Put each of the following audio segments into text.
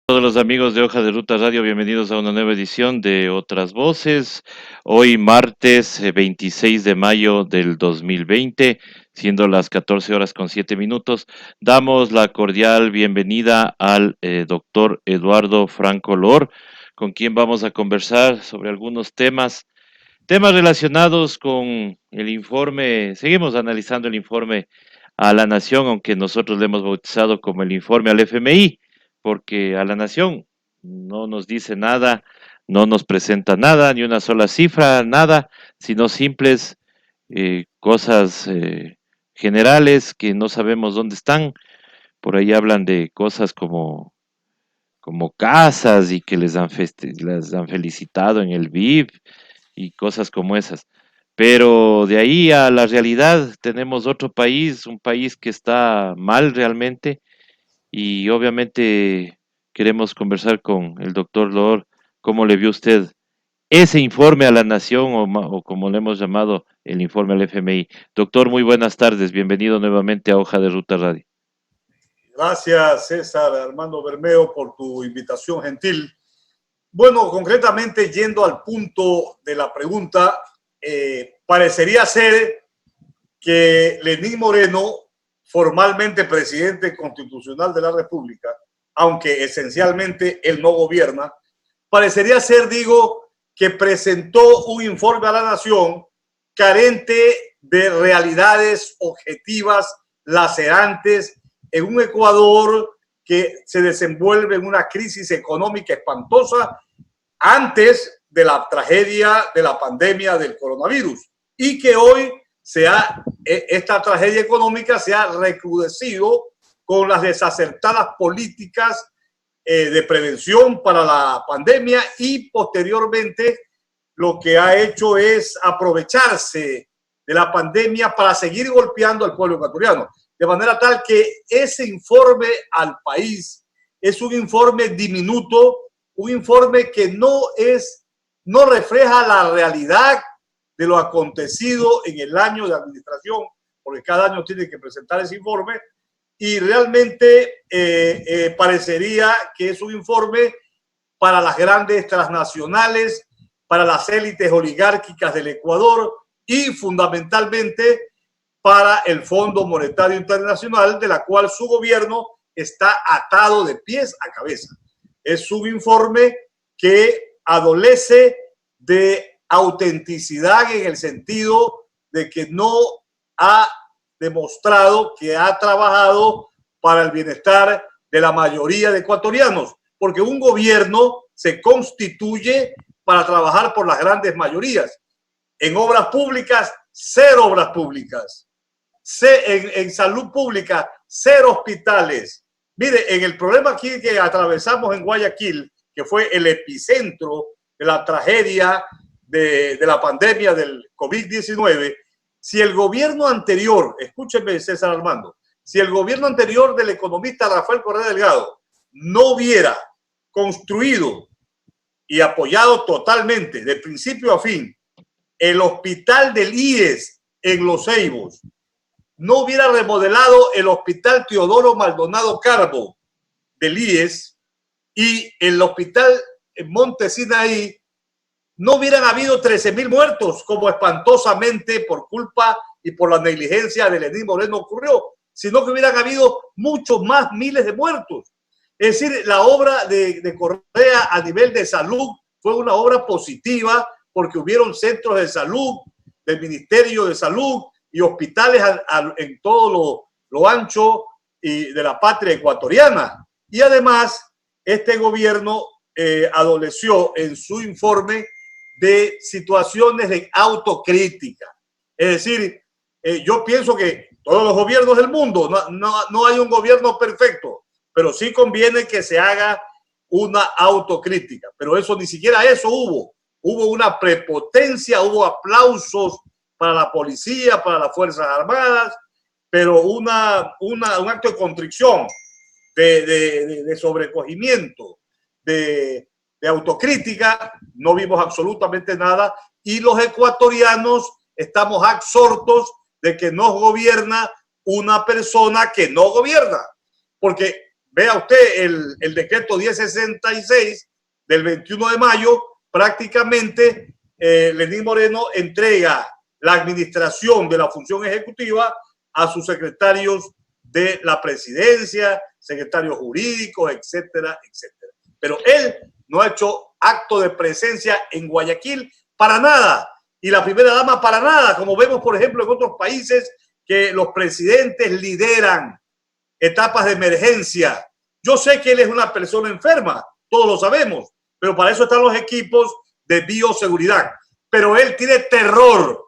Todos los amigos de Hoja de Ruta Radio, bienvenidos a una nueva edición de Otras Voces. Hoy martes 26 de mayo del 2020, siendo las 14 horas con 7 minutos, damos la cordial bienvenida al doctor Eduardo Franco Lor, con quien vamos a conversar sobre algunos temas relacionados con el informe. Seguimos analizando el informe a la Nación, aunque nosotros le hemos bautizado como el informe al FMI, porque a la Nación no nos dice nada, no nos presenta nada, ni una sola cifra, nada, sino simples cosas generales que no sabemos dónde están. Por ahí hablan de cosas como casas y que les han felicitado en el VIP y cosas como esas. Pero de ahí a la realidad tenemos otro país, un país que está mal realmente, y obviamente queremos conversar con el doctor Lor. ¿Cómo le vio usted ese informe a la Nación o como le hemos llamado el informe al FMI? Doctor, muy buenas tardes, bienvenido nuevamente a Hoja de Ruta Radio. Gracias, César Armando Bermeo, por tu invitación gentil. Bueno, concretamente, yendo al punto de la pregunta, parecería ser que Lenín Moreno, formalmente presidente constitucional de la República, aunque esencialmente él no gobierna, parecería ser, digo, que presentó un informe a la Nación carente de realidades objetivas, lacerantes, en un Ecuador que se desenvuelve en una crisis económica espantosa antes de la tragedia de la pandemia del coronavirus, y que hoy esta tragedia económica se ha recrudecido con las desacertadas políticas de prevención para la pandemia, y posteriormente lo que ha hecho es aprovecharse de la pandemia para seguir golpeando al pueblo ecuatoriano. De manera tal que ese informe al país es un informe diminuto, un informe que no refleja la realidad de lo acontecido en el año de administración, porque cada año tiene que presentar ese informe, y realmente parecería que es un informe para las grandes transnacionales, para las élites oligárquicas del Ecuador y fundamentalmente para el Fondo Monetario Internacional, de la cual su gobierno está atado de pies a cabeza. Es un informe que adolece de autenticidad en el sentido de que no ha demostrado que ha trabajado para el bienestar de la mayoría de ecuatorianos, porque un gobierno se constituye para trabajar por las grandes mayorías. En obras públicas, 0 obras públicas. En salud pública, 0 hospitales. Mire, en el problema aquí que atravesamos en Guayaquil, que fue el epicentro de la tragedia de la pandemia del COVID-19, si el gobierno anterior, escúcheme César Armando, Si el gobierno anterior del economista Rafael Correa Delgado no hubiera construido y apoyado totalmente, de principio a fin, el hospital del IES en Los Ceibos, no hubiera remodelado el hospital Teodoro Maldonado Carbo del IES y el hospital Monte Sinaí, no hubieran habido 13,000 muertos, como espantosamente por culpa y por la negligencia de Lenín Moreno ocurrió, sino que hubieran habido muchos más miles de muertos. Es decir, la obra de Correa a nivel de salud fue una obra positiva porque hubieron centros de salud del Ministerio de Salud y hospitales en todo lo ancho y de la patria ecuatoriana. Y además, este gobierno adoleció en su informe de situaciones de autocrítica. Es decir, yo pienso que todos los gobiernos del mundo, no hay un gobierno perfecto, pero sí conviene que se haga una autocrítica. Pero eso, ni siquiera eso hubo. Hubo una prepotencia, hubo aplausos para la policía, para las Fuerzas Armadas, pero un acto de contrición, de sobrecogimiento, de autocrítica, no vimos absolutamente nada, y los ecuatorianos estamos absortos de que nos gobierna una persona que no gobierna, porque vea usted el decreto 1066 del 21 de mayo, prácticamente Lenín Moreno entrega la administración de la función ejecutiva a sus secretarios de la presidencia, secretarios jurídicos, etcétera, etcétera. Pero él no ha hecho acto de presencia en Guayaquil para nada, y la primera dama para nada, como vemos, por ejemplo, en otros países que los presidentes lideran etapas de emergencia. Yo sé que él es una persona enferma, todos lo sabemos, pero para eso están los equipos de bioseguridad. Pero él tiene terror.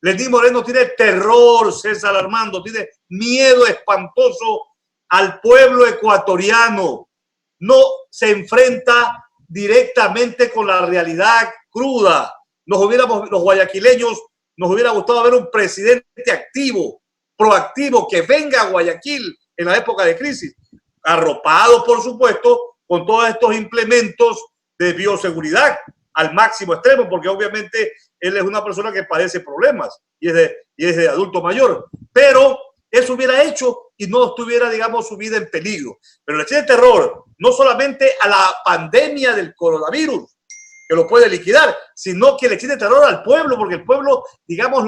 Lenín Moreno tiene terror, César Armando, tiene miedo espantoso al pueblo ecuatoriano. No se enfrenta directamente con la realidad cruda. Los guayaquileños, nos hubiera gustado ver un presidente activo, proactivo, que venga a Guayaquil en la época de crisis, arropado, por supuesto, con todos estos implementos de bioseguridad al máximo extremo, porque obviamente él es una persona que padece problemas y es de adulto mayor, pero eso hubiera hecho y no estuviera, digamos, su vida en peligro. Pero le tiene terror no solamente a la pandemia del coronavirus, que lo puede liquidar, sino que le tiene terror al pueblo, porque el pueblo, digamos,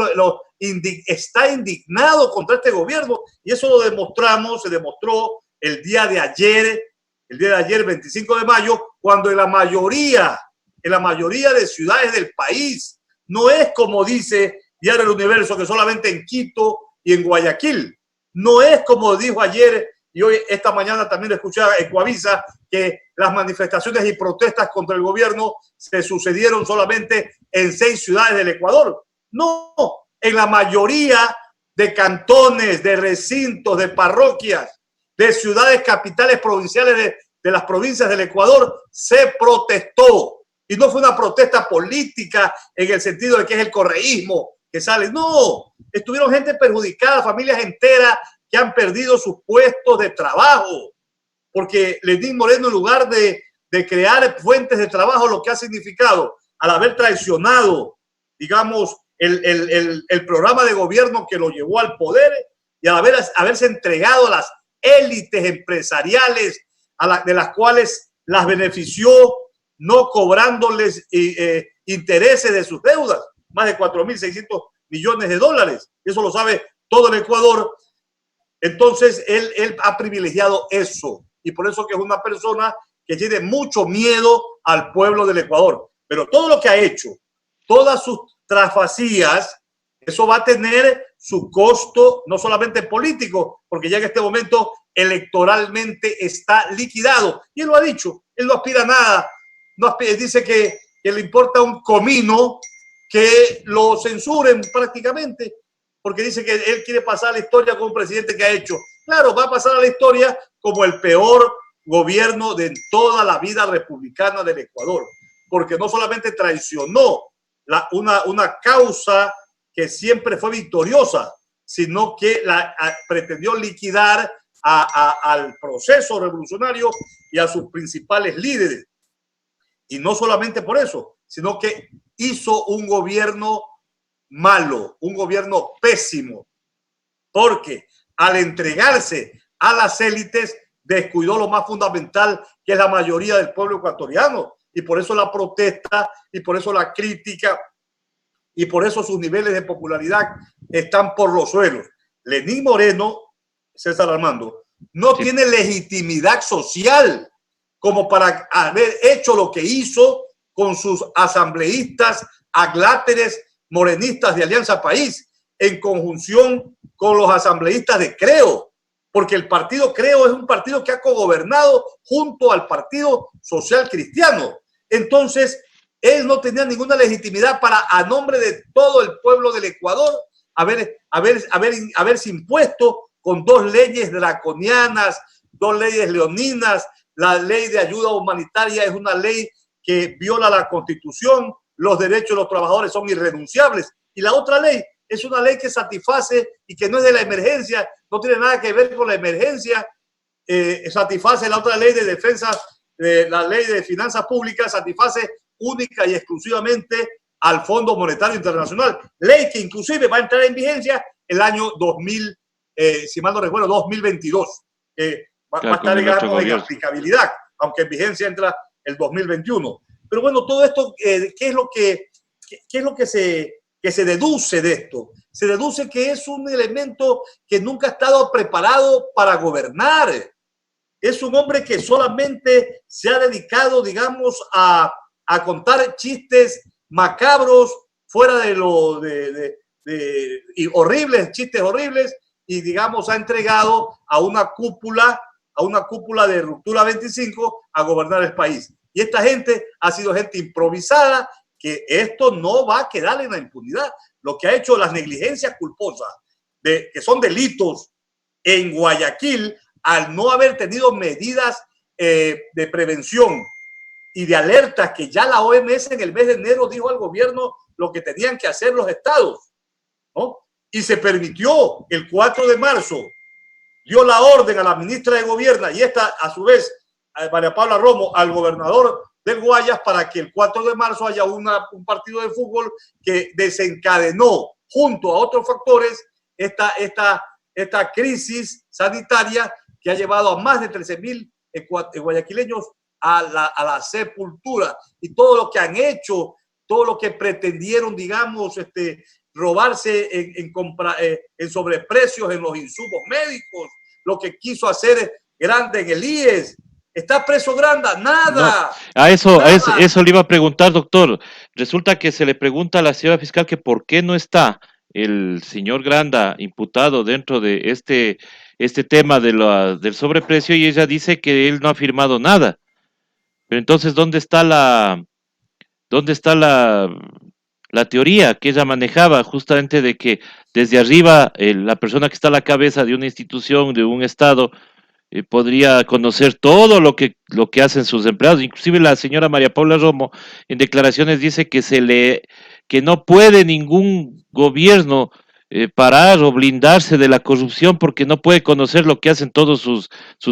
está indignado contra este gobierno, y eso se demostró el día de ayer, 25 de mayo, cuando en la mayoría de ciudades del país, no es como dice Diario El Universo, que solamente en Quito y en Guayaquil, no es como dijo ayer, y hoy, esta mañana también escuchaba Ecuavisa, que las manifestaciones y protestas contra el gobierno se sucedieron solamente en 6 ciudades del Ecuador. No, en la mayoría de cantones, de recintos, de parroquias, de ciudades capitales provinciales de las provincias del Ecuador, se protestó. Y no fue una protesta política en el sentido de que es el correísmo que sale. No, estuvieron gente perjudicada, familias enteras que han perdido sus puestos de trabajo, porque Lenín Moreno, en lugar de crear fuentes de trabajo, lo que ha significado, al haber traicionado, digamos, el programa de gobierno que lo llevó al poder, y al haberse entregado a las élites empresariales de las cuales las benefició, no cobrándoles intereses de sus deudas, más de 4.600 millones de dólares. Eso lo sabe todo el Ecuador. Entonces, él ha privilegiado eso, y por eso que es una persona que tiene mucho miedo al pueblo del Ecuador. Pero todo lo que ha hecho, todas sus trasfacías, eso va a tener su costo, no solamente político, porque ya en este momento electoralmente está liquidado. Y él lo ha dicho, él no aspira a nada, dice que le importa un comino que lo censuren prácticamente, porque dice que él quiere pasar a la historia como un presidente que ha hecho. Claro, va a pasar a la historia como el peor gobierno de toda la vida republicana del Ecuador, porque no solamente traicionó una causa que siempre fue victoriosa, sino que pretendió liquidar al proceso revolucionario y a sus principales líderes. Y no solamente por eso, sino que hizo un gobierno malo, un gobierno pésimo, porque al entregarse a las élites descuidó lo más fundamental, que es la mayoría del pueblo ecuatoriano. Y por eso la protesta, y por eso la crítica, y por eso sus niveles de popularidad están por los suelos. Lenín Moreno, César Armando, no tiene legitimidad social como para haber hecho lo que hizo con sus asambleístas agláteres morenistas de Alianza País, en conjunción con los asambleístas de Creo, porque el partido Creo es un partido que ha cogobernado junto al Partido Social Cristiano. Entonces, él no tenía ninguna legitimidad para, a nombre de todo el pueblo del Ecuador, haberse impuesto con dos leyes draconianas, dos leyes leoninas. La ley de ayuda humanitaria es una ley que viola la Constitución, los derechos de los trabajadores son irrenunciables. Y la otra ley es una ley que satisface y que no es de la emergencia, no tiene nada que ver con la emergencia, satisface la otra ley de defensa, la ley de finanzas públicas, satisface única y exclusivamente al Fondo Monetario Internacional, ley que inclusive va a entrar en vigencia el año 2000, si mal no recuerdo, 2022. Va a estar en aplicabilidad, aunque en vigencia entra el 2021. Pero bueno, todo esto, ¿qué es lo que se deduce de esto? Se deduce que es un elemento que nunca ha estado preparado para gobernar. Es un hombre que solamente se ha dedicado, digamos, a contar chistes macabros, fuera de horribles, chistes horribles, y digamos ha entregado a una cúpula de Ruptura 25 a gobernar el país. Y esta gente ha sido gente improvisada, que esto no va a quedar en la impunidad. Lo que ha hecho, las negligencias culposas, que son delitos en Guayaquil, al no haber tenido medidas de prevención y de alertas, que ya la OMS en el mes de enero dijo al gobierno lo que tenían que hacer los estados, ¿no? Y se permitió el 4 de marzo, dio la orden a la ministra de Gobierno y esta, a su vez, a María Paula Romo, al gobernador del Guayas, para que el 4 de marzo haya un partido de fútbol que desencadenó, junto a otros factores, esta crisis sanitaria que ha llevado a más de 13,000 guayaquileños a la sepultura. Y todo lo que han hecho, todo lo que pretendieron, digamos, robarse en sobreprecios en los insumos médicos, lo que quiso hacer Grande en el IES. ¿Está preso Granda? Nada. No, eso le iba a preguntar, doctor. Resulta que se le pregunta a la señora fiscal que por qué no está el señor Granda imputado dentro de este tema del sobreprecio, y ella dice que él no ha firmado nada. Pero entonces, ¿dónde está la teoría que ella manejaba, justamente de que desde arriba la persona que está a la cabeza de una institución, de un estado, podría conocer todo lo que hacen sus empleados? Inclusive la señora María Paula Romo en declaraciones dice que no puede ningún gobierno parar o blindarse de la corrupción porque no puede conocer lo que hacen todos sus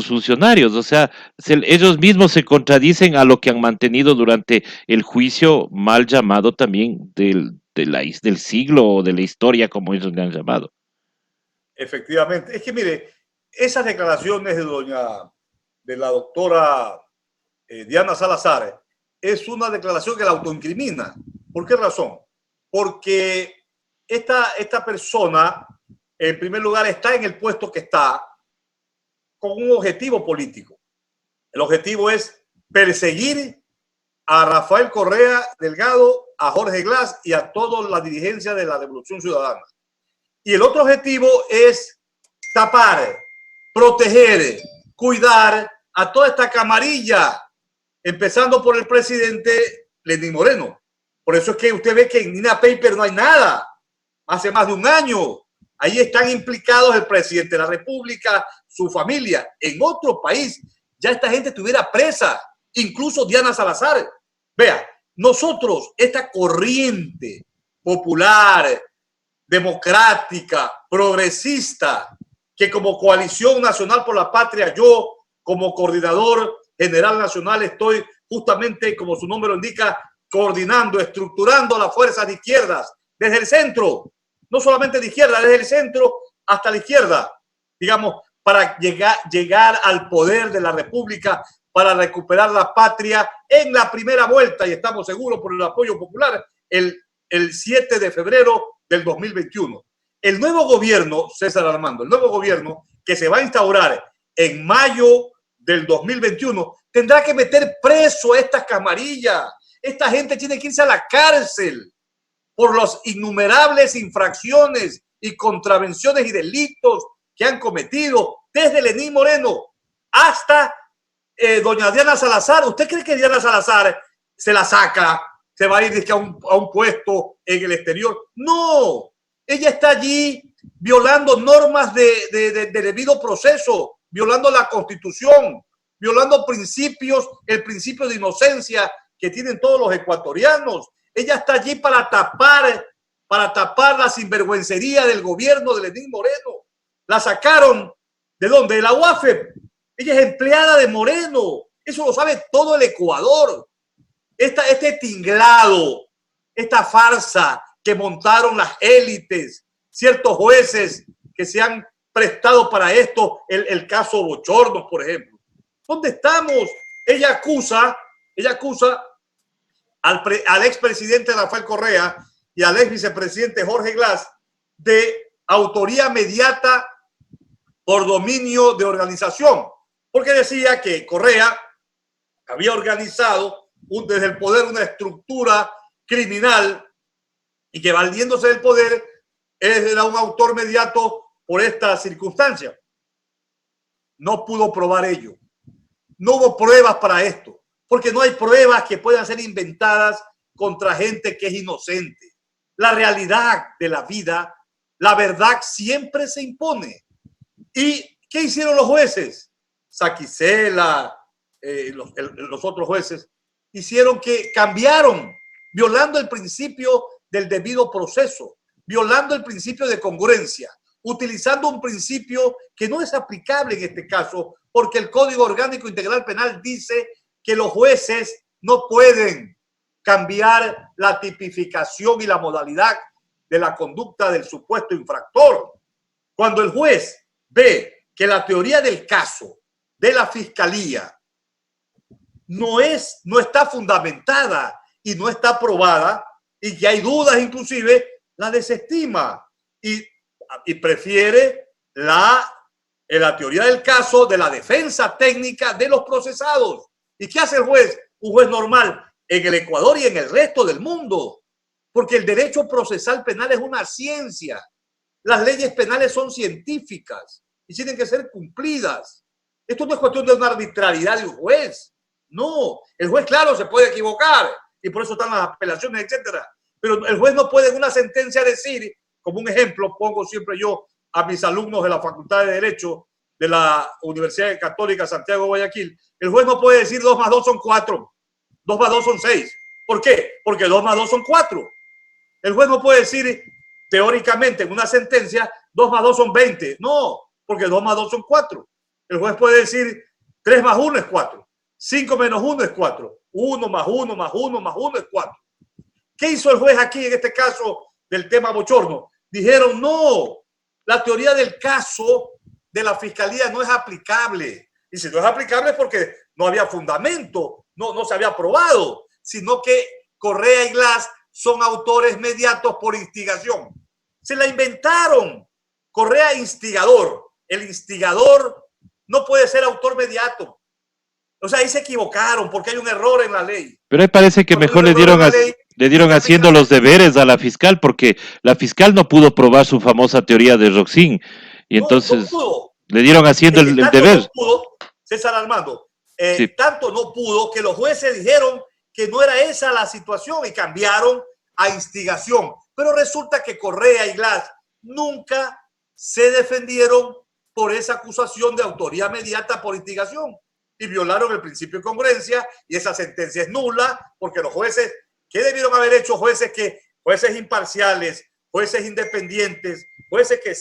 funcionarios. O sea, ellos mismos se contradicen a lo que han mantenido durante el juicio mal llamado también del siglo o de la historia, como ellos le han llamado. Efectivamente. Es que mire, esas declaraciones de la doctora Diana Salazar es una declaración que la autoincrimina. ¿Por qué razón? Porque esta persona, en primer lugar, está en el puesto que está con un objetivo político. El objetivo es perseguir a Rafael Correa Delgado, a Jorge Glass y a toda la dirigencia de la Revolución Ciudadana. Y el otro objetivo es tapar, proteger, cuidar a toda esta camarilla, empezando por el presidente Lenín Moreno. Por eso es que usted ve que en Nina Paper no hay nada. Hace más de un año. Ahí están implicados el presidente de la República, su familia. En otro país ya esta gente estuviera presa, incluso Diana Salazar. Vea, nosotros, esta corriente popular democrática, progresista, que como Coalición Nacional por la Patria, yo como coordinador general nacional estoy justamente, como su nombre lo indica, coordinando, estructurando las fuerzas de izquierdas desde el centro, no solamente de izquierda, desde el centro hasta la izquierda, digamos, para llegar al poder de la República, para recuperar la patria en la primera vuelta, y estamos seguros por el apoyo popular, el 7 de febrero del 2021. El nuevo gobierno, César Armando, el nuevo gobierno que se va a instaurar en mayo del 2021, tendrá que meter preso a estas camarillas. Esta gente tiene que irse a la cárcel por las innumerables infracciones y contravenciones y delitos que han cometido, desde Lenín Moreno hasta doña Diana Salazar. ¿Usted cree que Diana Salazar se la saca, se va a ir a un puesto en el exterior? No, ella está allí violando normas de debido proceso, violando la Constitución, violando principios, el principio de inocencia que tienen todos los ecuatorianos. Ella está allí para tapar la sinvergüencería del gobierno de Lenín Moreno. La sacaron, ¿de dónde? De la UAFE. Ella es empleada de Moreno. Eso lo sabe todo el Ecuador. Este tinglado, esta farsa que montaron las élites, ciertos jueces que se han prestado para esto, el caso Bochornos, por ejemplo. ¿Dónde estamos? Ella acusa al expresidente Rafael Correa y al ex vicepresidente Jorge Glass de autoría mediata por dominio de organización, porque decía que Correa había organizado desde el poder una estructura criminal y que valiéndose del poder era un autor mediato por esta circunstancia. No pudo probar ello. No hubo pruebas para esto, porque no hay pruebas que puedan ser inventadas contra gente que es inocente. La realidad de la vida, la verdad siempre se impone. ¿Y qué hicieron los jueces? Saquicela, los otros jueces, hicieron que cambiaron, violando el principio del debido proceso, violando el principio de congruencia, utilizando un principio que no es aplicable en este caso, porque el Código Orgánico Integral Penal dice que los jueces no pueden cambiar la tipificación y la modalidad de la conducta del supuesto infractor. Cuando el juez ve que la teoría del caso de la fiscalía no está fundamentada y no está probada, y que hay dudas inclusive, la desestima y prefiere la teoría del caso de la defensa técnica de los procesados. ¿Y qué hace el juez? Un juez normal en el Ecuador y en el resto del mundo, porque el derecho procesal penal es una ciencia. Las leyes penales son científicas y tienen que ser cumplidas. Esto no es cuestión de una arbitrariedad de un juez. No, el juez, claro, se puede equivocar y por eso están las apelaciones, etcétera. Pero el juez no puede en una sentencia decir, como un ejemplo, pongo siempre yo a mis alumnos de la Facultad de Derecho de la Universidad Católica Santiago de Guayaquil, el juez no puede decir 2 más 2 son 4, 2 más 2 son 6. ¿Por qué? Porque 2 más 2 son 4. El juez no puede decir teóricamente en una sentencia 2 más 2 son 20. No, porque 2 más 2 son 4. El juez puede decir 3 más 1 es 4. 5 menos 1 es 4. 1 más 1 más 1 más 1 es 4. ¿Qué hizo el juez aquí en este caso del tema Bochorno? Dijeron, no, la teoría del caso de la fiscalía no es aplicable. Y si no es aplicable es porque no había fundamento, no se había probado, sino que Correa y Glass son autores mediatos por instigación. Se la inventaron. Correa instigador. El instigador no puede ser autor mediato. O sea, ahí se equivocaron porque hay un error en la ley. Pero ahí parece que mejor le dieron haciendo los deberes a la fiscal, porque la fiscal no pudo probar su famosa teoría de Roxin. Y entonces le dieron haciendo el deber. No pudo, César Armando, Sí. tanto no pudo que los jueces dijeron que no era esa la situación y cambiaron a instigación. Pero resulta que Correa y Glass nunca se defendieron por esa acusación de autoría mediata por instigación y violaron el principio de congruencia, y esa sentencia es nula porque los jueces, ¿qué debieron haber hecho jueces imparciales, jueces independientes, jueces que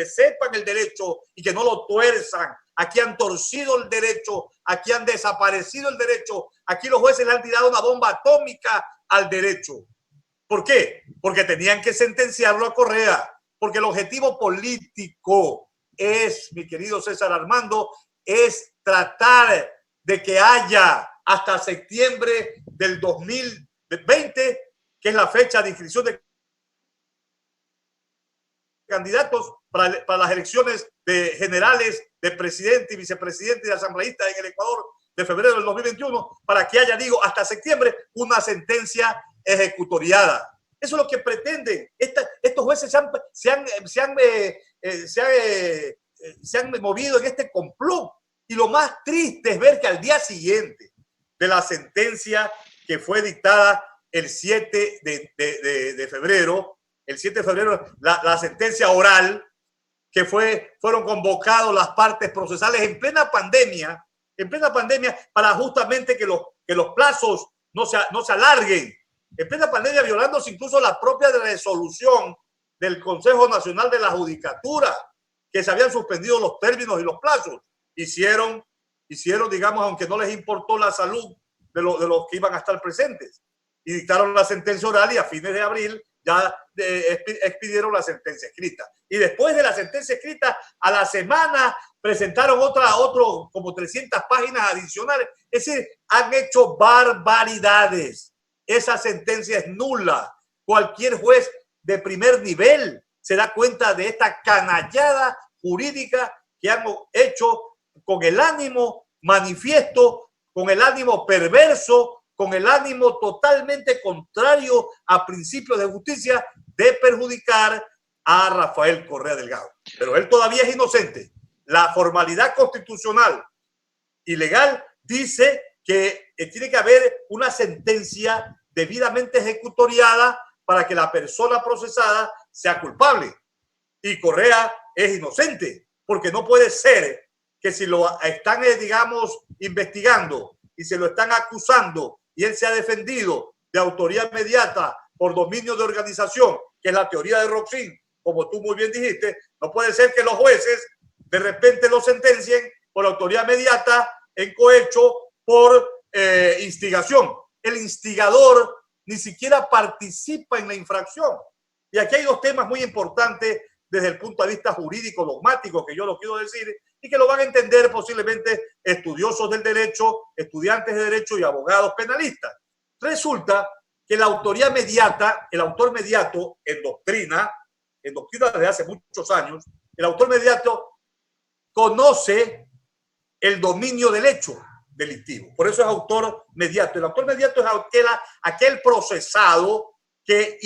sepan el derecho y que no lo tuerzan. Aquí han torcido el derecho, aquí han desaparecido el derecho, aquí los jueces le han tirado una bomba atómica al derecho. ¿Por qué? Porque tenían que sentenciarlo a Correa, porque el objetivo político es, mi querido César Armando, es tratar de que haya hasta septiembre del 2020, que es la fecha de inscripción de candidatos para las elecciones de generales, de presidente y vicepresidente y de asambleísta en el Ecuador de febrero del 2021, para que haya, digo, hasta septiembre una sentencia ejecutoriada. Eso es lo que pretenden. Estos jueces se han movido en este complot. Y lo más triste es ver que al día siguiente de la sentencia que fue dictada el 7 de febrero, la sentencia oral, que fueron convocados las partes procesales en plena pandemia, para justamente que los plazos no se alarguen, en plena pandemia, violándose incluso la propia resolución del Consejo Nacional de la Judicatura, que se habían suspendido los términos y los plazos. Hicieron, digamos, aunque no les importó la salud de los que iban a estar presentes, y dictaron la sentencia oral, y a fines de abril ya expidieron la sentencia escrita. Y después de la sentencia escrita, a la semana presentaron otro como 300 páginas adicionales. Es decir, han hecho barbaridades. Esa sentencia es nula. Cualquier juez de primer nivel se da cuenta de esta canallada jurídica que han hecho con el ánimo manifiesto, con el ánimo perverso, con el ánimo totalmente contrario a principios de justicia, de perjudicar a Rafael Correa Delgado. Pero él todavía es inocente. La formalidad constitucional y legal dice que tiene que haber una sentencia debidamente ejecutoriada para que la persona procesada sea culpable. Y Correa es inocente, porque no puede ser que si lo están, digamos, investigando y se lo están acusando y él se ha defendido de autoría inmediata por dominio de organización, que es la teoría de Roxin, como tú muy bien dijiste, no puede ser que los jueces de repente lo sentencien por autoría inmediata en cohecho por instigación. El instigador ni siquiera participa en la infracción. Y aquí hay dos temas muy importantes desde el punto de vista jurídico, dogmático, que yo lo quiero decir, y que lo van a entender posiblemente estudiosos del derecho, estudiantes de derecho y abogados penalistas. Resulta que la autoría mediata, el autor mediato en doctrina desde hace muchos años, el autor mediato conoce el dominio del hecho delictivo. Por eso es autor mediato. El autor mediato es aquel procesado que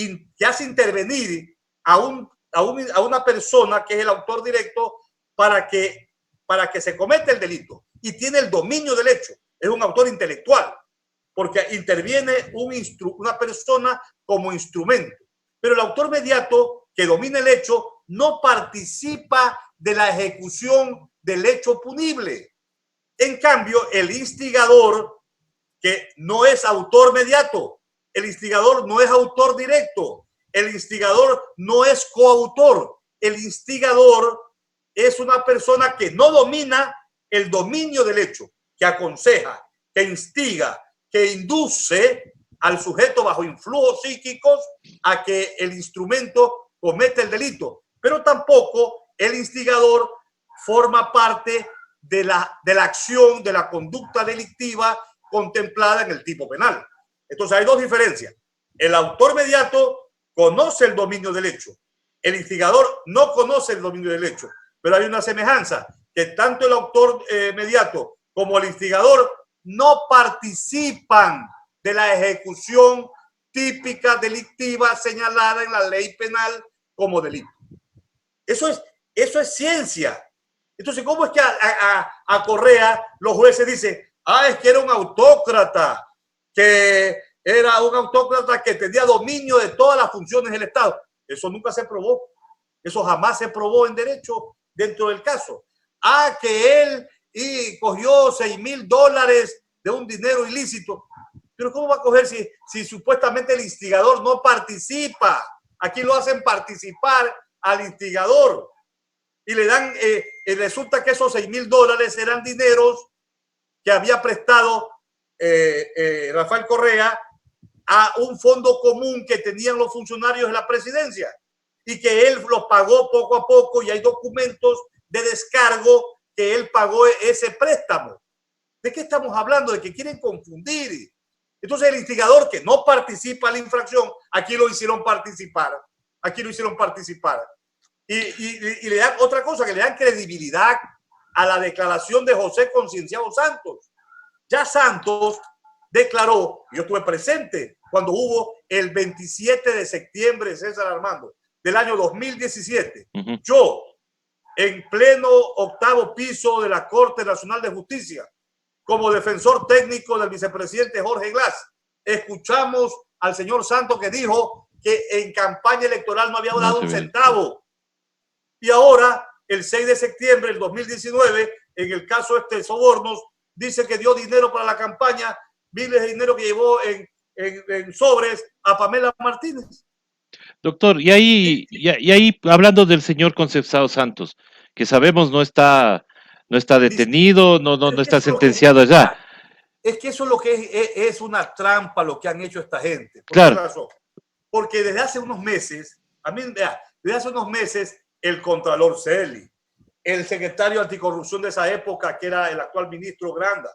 hace intervenir a una persona que es el autor directo para que se cometa el delito, y tiene el dominio del hecho. Es un autor intelectual porque interviene una persona como instrumento. Pero el autor mediato que domina el hecho no participa de la ejecución del hecho punible. En cambio, el instigador, que no es autor mediato, el instigador no es autor directo, el instigador no es coautor, el instigador es una persona que no domina el dominio del hecho, que aconseja, que instiga, que induce al sujeto bajo influjos psíquicos a que el instrumento cometa el delito. Pero tampoco el instigador forma parte de la acción, de la conducta delictiva contemplada en el tipo penal. Entonces hay dos diferencias. El autor mediato conoce el dominio del hecho. El instigador no conoce el dominio del hecho. Pero hay una semejanza, que tanto el autor mediato como el instigador no participan de la ejecución típica delictiva señalada en la ley penal como delito. Eso es ciencia. Entonces, ¿cómo es que a Correa los jueces dicen, es que era un autócrata, que tenía dominio de todas las funciones del Estado? Eso nunca se probó. Eso jamás se probó en derecho dentro del caso. Que él cogió $6,000 de un dinero ilícito. Pero ¿cómo va a coger si supuestamente el instigador no participa Aquí lo hacen participar al instigador y le dan, resulta que esos $6,000 eran dineros que había prestado Rafael Correa a un fondo común que tenían los funcionarios de la presidencia y que él los pagó poco a poco, y hay documentos de descargo que él pagó ese préstamo. ¿De qué estamos hablando? De que quieren confundir. Entonces el instigador que no participa en la infracción, aquí lo hicieron participar. Aquí lo hicieron participar. Y le dan otra cosa, que le dan credibilidad a la declaración de José Concienciado Santos. Ya Santos declaró, yo estuve presente cuando hubo el 27 de septiembre, César Armando, del año 2017. Yo, en pleno octavo piso de la Corte Nacional de Justicia, como defensor técnico del vicepresidente Jorge Glass, escuchamos al señor Santos que dijo que en campaña electoral no había dado un centavo. Y ahora, el 6 de septiembre del 2019, en el caso de sobornos, dice que dio dinero para la campaña, miles de dinero que llevó en sobres a Pamela Martínez. Doctor, y ahí hablando del señor Concepción Santos, que sabemos no está detenido, no está sentenciado allá. Es que eso es lo que es una trampa lo que han hecho esta gente. ¿Por claro. qué razón? Porque desde hace unos meses, el Contralor Celi, el secretario anticorrupción de esa época, que era el actual ministro Granda,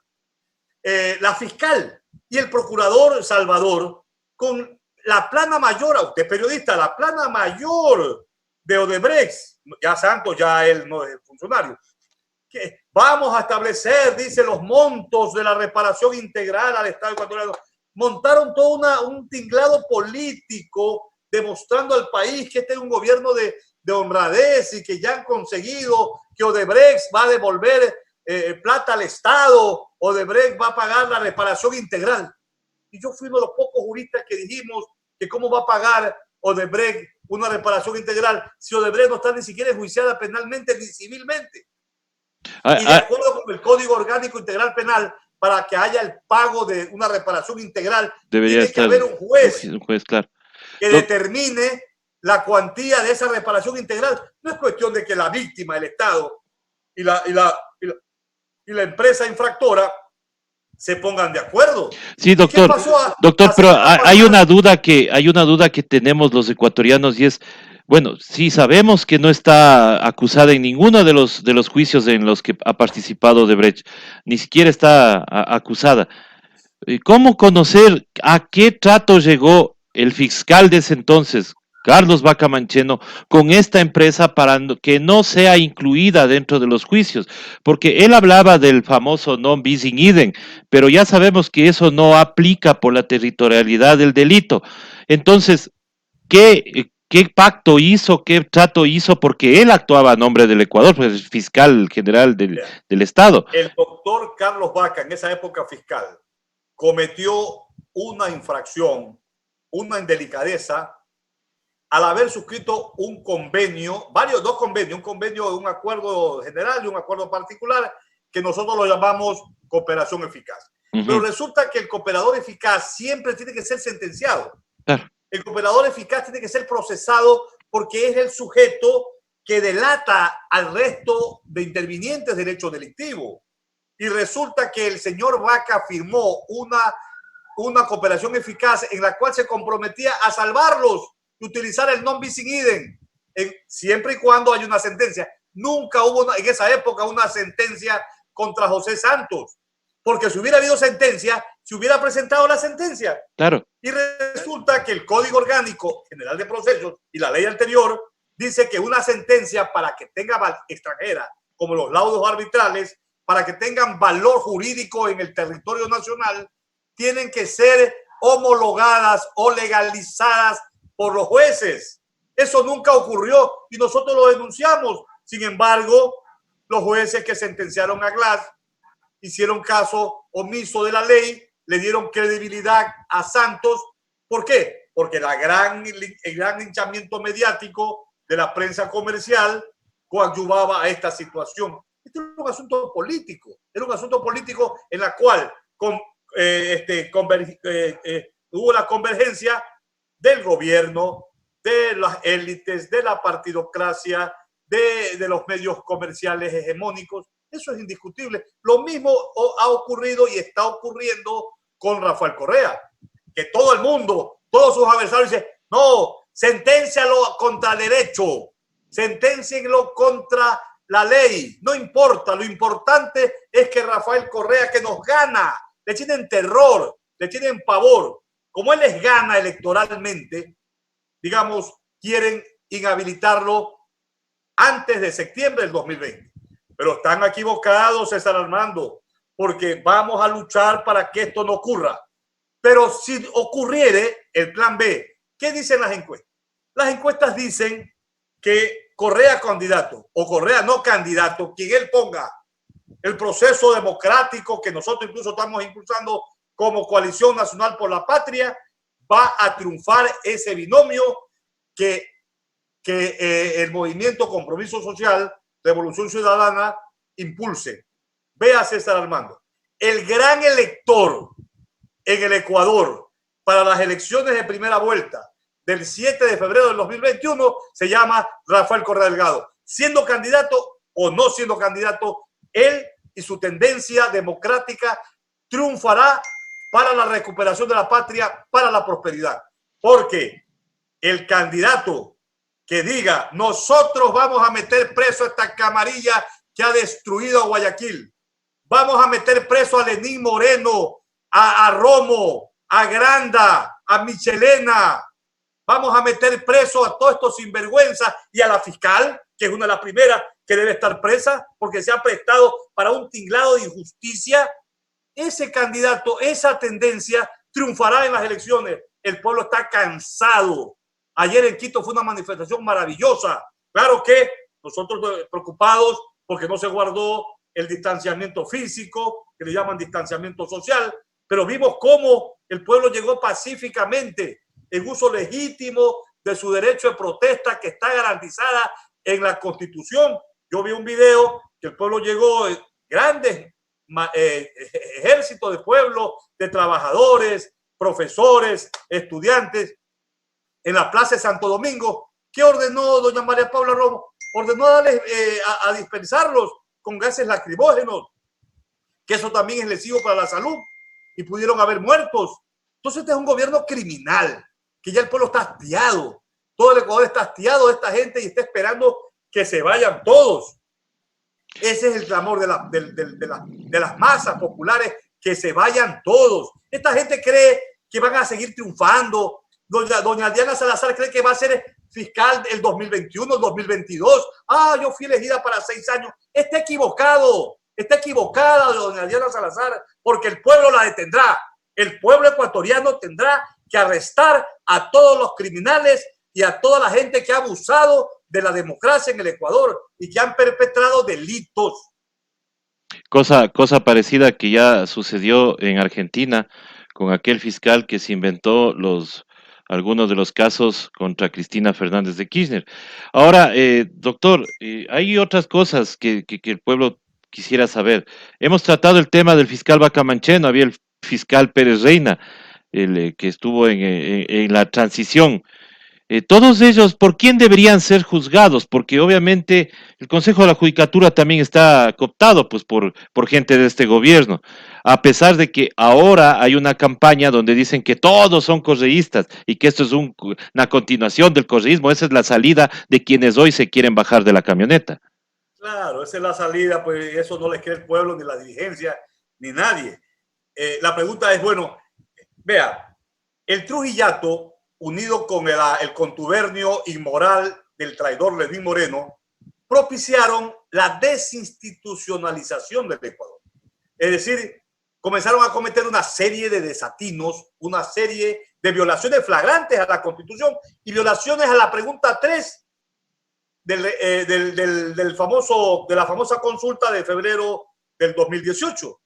la fiscal y el procurador Salvador, con la plana mayor, a usted periodista, la plana mayor de Odebrecht, ya Santos, ya él no es funcionario, que vamos a establecer, dice, los montos de la reparación integral al Estado ecuatoriano. Montaron todo un tinglado político demostrando al país que este es un gobierno de honradez y que ya han conseguido que Odebrecht va a devolver plata al Estado, Odebrecht va a pagar la reparación integral. Y yo fui uno de los pocos juristas que dijimos que cómo va a pagar Odebrecht una reparación integral si Odebrecht no está ni siquiera enjuiciada penalmente ni civilmente. Y de acuerdo con el Código Orgánico Integral Penal, para que haya el pago de una reparación integral, tiene que haber un juez, claro, que determine la cuantía de esa reparación integral. No es cuestión de que la víctima, el Estado y la empresa infractora se pongan de acuerdo. Sí, doctor. Doctor, pero hay una duda que tenemos los ecuatorianos, y es, bueno, sí sabemos que no está acusada en ninguno de los juicios en los que ha participado Odebrecht, ni siquiera está acusada. ¿Cómo conocer a qué trato llegó el fiscal de ese entonces, Carlos Vaca Mancheno, con esta empresa para que no sea incluida dentro de los juicios? Porque él hablaba del famoso non bis in idem, pero ya sabemos que eso no aplica por la territorialidad del delito. Entonces, ¿qué pacto hizo, qué trato hizo? Porque él actuaba a nombre del Ecuador, pues el fiscal general del Estado. El doctor Carlos Vaca, en esa época fiscal, cometió una infracción, una indelicadeza, al haber suscrito un convenio, dos convenios, un convenio de un acuerdo general y un acuerdo particular, que nosotros lo llamamos cooperación eficaz. Pero resulta que el cooperador eficaz siempre tiene que ser sentenciado. El cooperador eficaz tiene que ser procesado porque es el sujeto que delata al resto de intervinientes del hecho delictivo. Y resulta que el señor Vaca firmó una cooperación eficaz en la cual se comprometía a salvarlos y utilizar el non bis in idem, siempre y cuando haya una sentencia. Nunca hubo en esa época una sentencia contra José Santos, porque si hubiera habido sentencia, se hubiera presentado la sentencia. Claro. Y resulta que el Código Orgánico General de Procesos y la ley anterior dice que una sentencia, para que tenga extranjera, como los laudos arbitrales, para que tengan valor jurídico en el territorio nacional, tienen que ser homologadas o legalizadas por los jueces. Eso nunca ocurrió y nosotros lo denunciamos. Sin embargo, los jueces que sentenciaron a Glass hicieron caso omiso de la ley, le dieron credibilidad a Santos. ¿Por qué? Porque el gran hinchamiento mediático de la prensa comercial coadyuvaba a esta situación. Este era un asunto político, en la cual hubo la convergencia del gobierno, de las élites, de la partidocracia, de los medios comerciales hegemónicos. Eso es indiscutible. Lo mismo ha ocurrido y está ocurriendo con Rafael Correa, que todo el mundo, todos sus adversarios dicen, no, senténcialo contra derecho, senténcienlo contra la ley, no importa, lo importante es que Rafael Correa, que nos gana, le tienen terror, le tienen pavor, como él les gana electoralmente, digamos, quieren inhabilitarlo antes de septiembre del 2020. Pero están equivocados, César Armando, porque vamos a luchar para que esto no ocurra. Pero si ocurriere el plan B, ¿qué dicen las encuestas? Las encuestas dicen que Correa candidato o Correa no candidato, quien él ponga, el proceso democrático que nosotros incluso estamos impulsando como Coalición Nacional por la Patria, va a triunfar ese binomio que el movimiento Compromiso Social, Revolución Ciudadana, impulse. Vea, César Armando, el gran elector en el Ecuador para las elecciones de primera vuelta del 7 de febrero del 2021 se llama Rafael Correa Delgado. Siendo candidato o no siendo candidato, él y su tendencia democrática triunfará para la recuperación de la patria, para la prosperidad. Porque el candidato que diga, nosotros vamos a meter preso a esta camarilla que ha destruido a Guayaquil, vamos a meter preso a Lenín Moreno, a Romo, a Granda, a Michelena, vamos a meter preso a todos estos sinvergüenzas y a la fiscal, que es una de las primeras que debe estar presa porque se ha prestado para un tinglado de injusticia. Ese candidato, esa tendencia triunfará en las elecciones. El pueblo está cansado. Ayer en Quito fue una manifestación maravillosa. Claro que nosotros preocupados porque no se guardó el distanciamiento físico, que le llaman distanciamiento social, pero vimos cómo el pueblo llegó pacíficamente en uso legítimo de su derecho de protesta que está garantizada en la Constitución. Yo vi un video que el pueblo llegó, grandes ejército de pueblo, de trabajadores, profesores, estudiantes, en la Plaza de Santo Domingo. ¿Qué ordenó doña María Paula Romo? Ordenó darles a dispensarlos con gases lacrimógenos, que eso también es lesivo para la salud, y pudieron haber muertos. Entonces este es un gobierno criminal, que ya el pueblo está hastiado. Todo el Ecuador está hastiado de esta gente y está esperando que se vayan todos. Ese es el clamor de las masas populares, que se vayan todos. Esta gente cree que van a seguir triunfando. Doña Diana Salazar cree que va a ser fiscal el 2021, el 2022. Ah, yo fui elegida para 6 años. Está equivocado. Está equivocada doña Diana Salazar, porque el pueblo la detendrá. El pueblo ecuatoriano tendrá que arrestar a todos los criminales y a toda la gente que ha abusado de la democracia en el Ecuador y que han perpetrado delitos. Cosa parecida que ya sucedió en Argentina con aquel fiscal que se inventó algunos de los casos contra Cristina Fernández de Kirchner. Ahora, doctor, hay otras cosas que el pueblo quisiera saber. Hemos tratado el tema del fiscal Bacamancheno, había el fiscal Pérez Reina, que estuvo en la transición. Todos ellos, ¿por quién deberían ser juzgados? Porque obviamente el Consejo de la Judicatura también está cooptado pues, por gente de este gobierno, a pesar de que ahora hay una campaña donde dicen que todos son correístas y que esto es una continuación del correísmo, esa es la salida de quienes hoy se quieren bajar de la camioneta. Claro, esa es la salida, pues eso no les cree el pueblo, ni la dirigencia, ni nadie. La pregunta es, bueno, vea, el Trujillato, unido con el contubernio inmoral del traidor Lenín Moreno, propiciaron la desinstitucionalización del Ecuador. Es decir, comenzaron a cometer una serie de desatinos, una serie de violaciones flagrantes a la Constitución y violaciones a la pregunta 3 de la famosa consulta de febrero del 2018,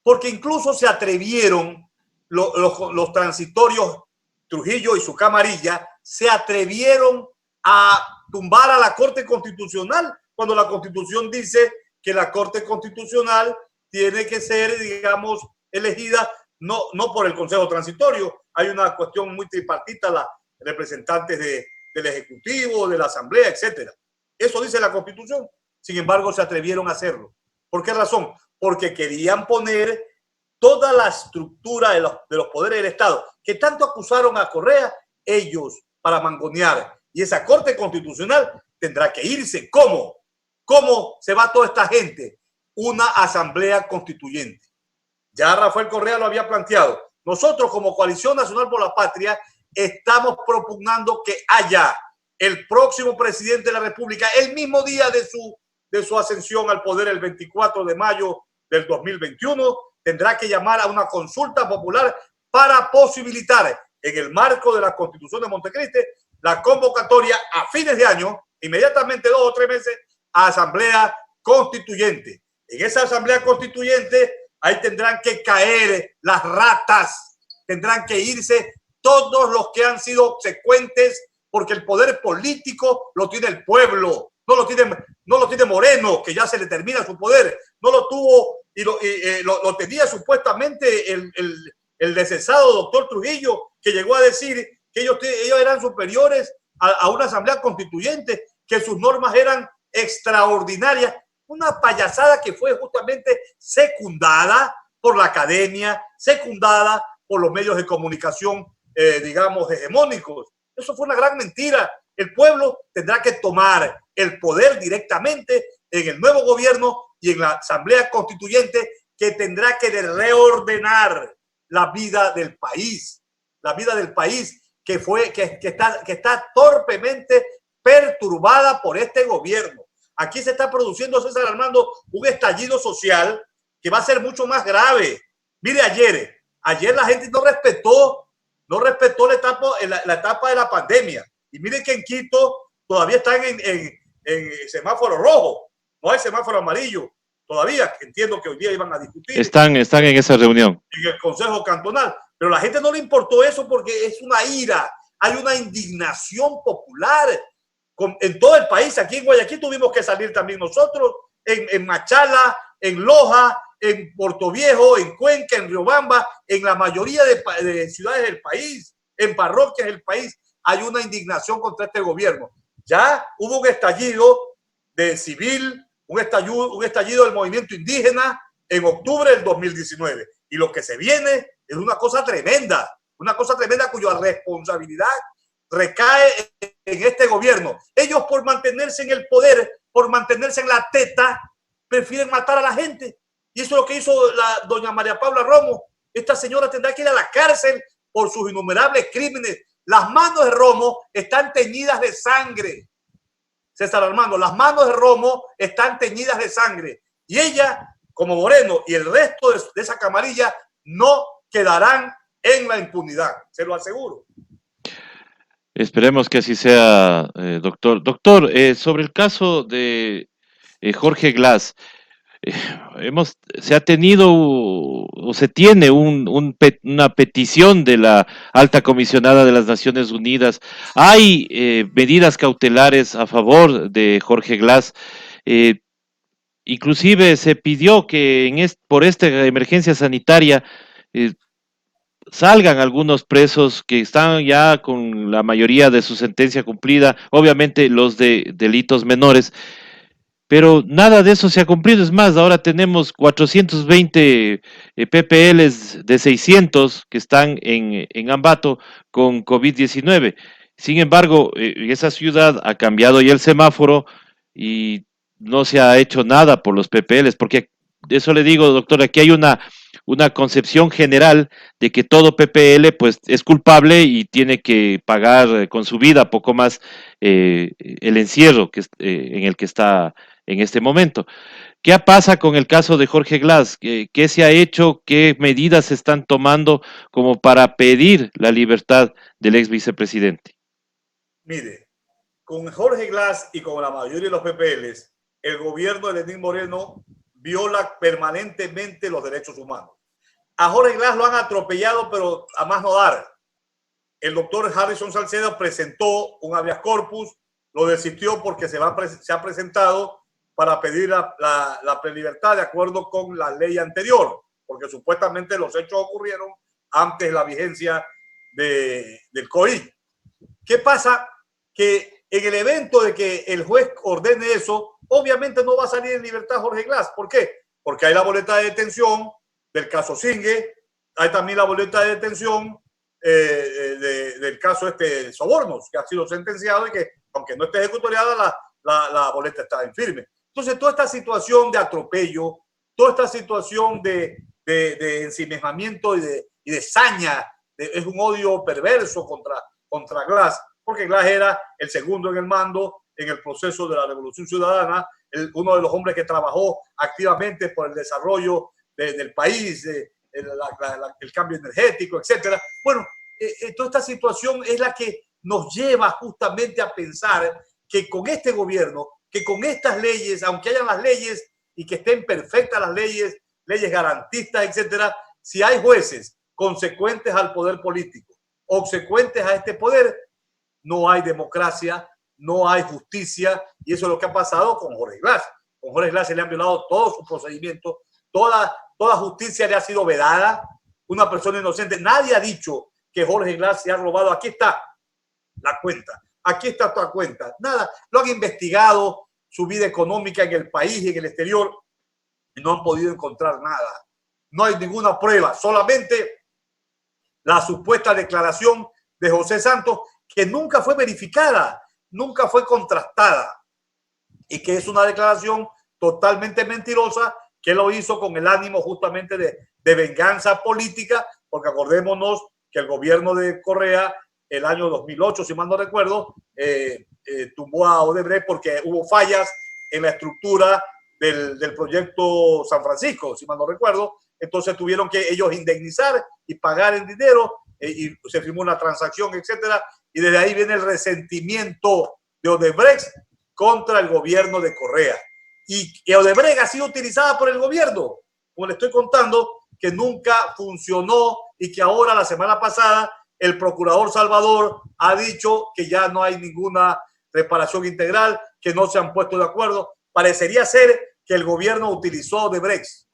porque incluso se atrevieron los transitorios Trujillo y su camarilla, se atrevieron a tumbar a la Corte Constitucional cuando la Constitución dice que la Corte Constitucional tiene que ser, digamos, elegida no por el Consejo Transitorio. Hay una cuestión muy tripartita, las representantes del Ejecutivo, de la Asamblea, etcétera. Eso dice la Constitución. Sin embargo, se atrevieron a hacerlo. ¿Por qué razón? Porque querían poner toda la estructura de los poderes del Estado, que tanto acusaron a Correa, ellos, para mangonear. Y esa Corte Constitucional tendrá que irse. ¿Cómo? ¿Cómo se va toda esta gente? Una asamblea constituyente. Ya Rafael Correa lo había planteado. Nosotros, como Coalición Nacional por la Patria, estamos propugnando que haya el próximo presidente de la República el mismo día de su ascensión al poder, el 24 de mayo del 2021, tendrá que llamar a una consulta popular para posibilitar, en el marco de la Constitución de Montecristi, la convocatoria a fines de año, inmediatamente 2 o 3 meses, a Asamblea Constituyente. En esa Asamblea Constituyente, ahí tendrán que caer las ratas, tendrán que irse todos los que han sido obsecuentes, porque el poder político lo tiene el pueblo, no lo tiene Moreno, que ya se le termina su poder, no lo tuvo y lo tenía supuestamente el descesado doctor Trujillo, que llegó a decir que ellos eran superiores a una asamblea constituyente, que sus normas eran extraordinarias. Una payasada que fue justamente secundada por la academia, secundada por los medios de comunicación, digamos, hegemónicos. Eso fue una gran mentira. El pueblo tendrá que tomar el poder directamente en el nuevo gobierno y en la Asamblea Constituyente, que tendrá que reordenar la vida del país, que está torpemente perturbada por este gobierno. Aquí se está produciendo, César Armando, un estallido social que va a ser mucho más grave. Mire, ayer la gente no respetó la etapa de la pandemia. Y miren que en Quito todavía están en semáforo rojo, no hay semáforo amarillo. Todavía entiendo que hoy día iban a discutir. Están en esa reunión. En el Consejo Cantonal. Pero a la gente no le importó eso porque es una ira. Hay una indignación popular en todo el país. Aquí en Guayaquil tuvimos que salir también nosotros, en Machala, en Loja, en Portoviejo, en Cuenca, en Riobamba, en la mayoría de ciudades del país, en parroquias del país. Hay una indignación contra este gobierno. Ya hubo un estallido de civil, un estallido del movimiento indígena en octubre del 2019. Y lo que se viene es una cosa tremenda cuya responsabilidad recae en este gobierno. Ellos, por mantenerse en el poder, por mantenerse en la teta, prefieren matar a la gente. Y eso es lo que hizo doña María Paula Romo. Esta señora tendrá que ir a la cárcel por sus innumerables crímenes. Las manos de Romo están teñidas de sangre. César Armando, las manos de Romo están teñidas de sangre. Y ella, como Moreno y el resto de esa camarilla, no quedarán en la impunidad. Se lo aseguro. Esperemos que así sea, doctor. Doctor, sobre el caso de Jorge Glass, eh, se ha tenido o se tiene una petición de la alta comisionada de las Naciones Unidas. Hay medidas cautelares a favor de Jorge Glass. Eh, Inclusive se pidió que por esta emergencia sanitaria eh, salgan algunos presos que están ya con la mayoría de su sentencia cumplida, obviamente los de delitos menores, pero nada de eso se ha cumplido. Es más, ahora tenemos 420 PPLs de 600 que están en Ambato con COVID-19. Sin embargo, esa ciudad ha cambiado ya el semáforo y no se ha hecho nada por los PPLs, porque eso le digo, doctor, aquí hay una concepción general de que todo PPL pues es culpable y tiene que pagar con su vida poco más el encierro en el que está en este momento. ¿Qué pasa con el caso de Jorge Glass? ¿Qué se ha hecho? ¿Qué medidas se están tomando como para pedir la libertad del ex vicepresidente? Mire, con Jorge Glass y con la mayoría de los PPLs, el gobierno de Lenín Moreno viola permanentemente los derechos humanos. A Jorge Glass lo han atropellado, pero a más no dar. El doctor Harrison Salcedo presentó un habeas corpus, lo desistió porque se ha presentado para pedir la prelibertad de acuerdo con la ley anterior, porque supuestamente los hechos ocurrieron antes de la vigencia del COVID. ¿Qué pasa? que en el evento de que el juez ordene eso, obviamente no va a salir en libertad Jorge Glass. ¿Por qué? Porque hay la boleta de detención del caso Singue, hay también la boleta de detención del caso de sobornos, que ha sido sentenciado y que, aunque no esté ejecutoriada, la boleta está en firme. Entonces, toda esta situación de atropello, toda esta situación de ensimismamiento y de saña, es un odio perverso contra Glass, porque Glass era el segundo en el mando en el proceso de la Revolución Ciudadana, uno de los hombres que trabajó activamente por el desarrollo del país, el cambio energético, etcétera. Bueno, toda esta situación es la que nos lleva justamente a pensar que con este gobierno, que con estas leyes, aunque hayan las leyes y que estén perfectas las leyes garantistas, etcétera, si hay jueces consecuentes al poder político, obsecuentes a este poder, no hay democracia, no hay justicia, y eso es lo que ha pasado con Jorge Glass. Con Jorge Glass se le han violado todos sus procedimientos, toda justicia le ha sido vedada, una persona inocente. Nadie ha dicho que Jorge Glass se ha robado. Aquí está la cuenta, aquí está toda cuenta. Nada, lo han investigado, su vida económica en el país y en el exterior, y no han podido encontrar nada. No hay ninguna prueba, solamente la supuesta declaración de José Santos, que nunca fue verificada, nunca fue contrastada, y que es una declaración totalmente mentirosa, que lo hizo con el ánimo justamente de venganza política, porque acordémonos que el gobierno de Correa, el año 2008, si mal no recuerdo, tumbó a Odebrecht porque hubo fallas en la estructura del proyecto San Francisco, si mal no recuerdo. Entonces tuvieron que ellos indemnizar y pagar el dinero, y se firmó una transacción, etcétera, y desde ahí viene el resentimiento de Odebrecht contra el gobierno de Correa. Y Odebrecht ha sido utilizada por el gobierno, como le estoy contando, que nunca funcionó, y que ahora, la semana pasada, el procurador Salvador ha dicho que ya no hay ninguna reparación integral, que no se han puesto de acuerdo. Parecería ser que el gobierno utilizó a Odebrecht,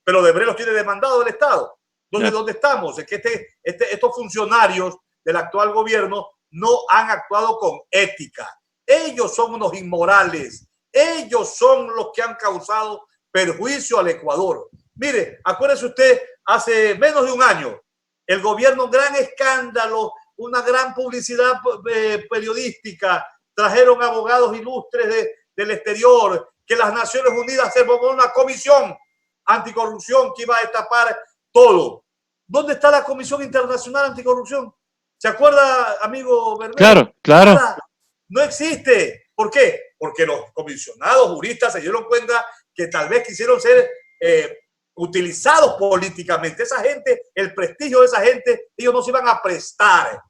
pero Odebrecht los tiene demandado del Estado. Entonces, ¿dónde estamos? Es que estos funcionarios del actual gobierno no han actuado con ética. Ellos son unos inmorales. Ellos son los que han causado perjuicio al Ecuador. Mire, acuérdese usted, hace menos de un año, el gobierno, gran escándalo, una gran publicidad periodística, trajeron abogados ilustres del exterior, que las Naciones Unidas se formó una comisión anticorrupción que iba a destapar todo. ¿Dónde está la Comisión Internacional Anticorrupción? ¿Se acuerda, amigo Bermeo? Claro, claro. Nada, no existe. ¿Por qué? Porque los comisionados juristas se dieron cuenta que tal vez quisieron ser utilizados políticamente. Esa gente, el prestigio de esa gente, ellos no se iban a prestar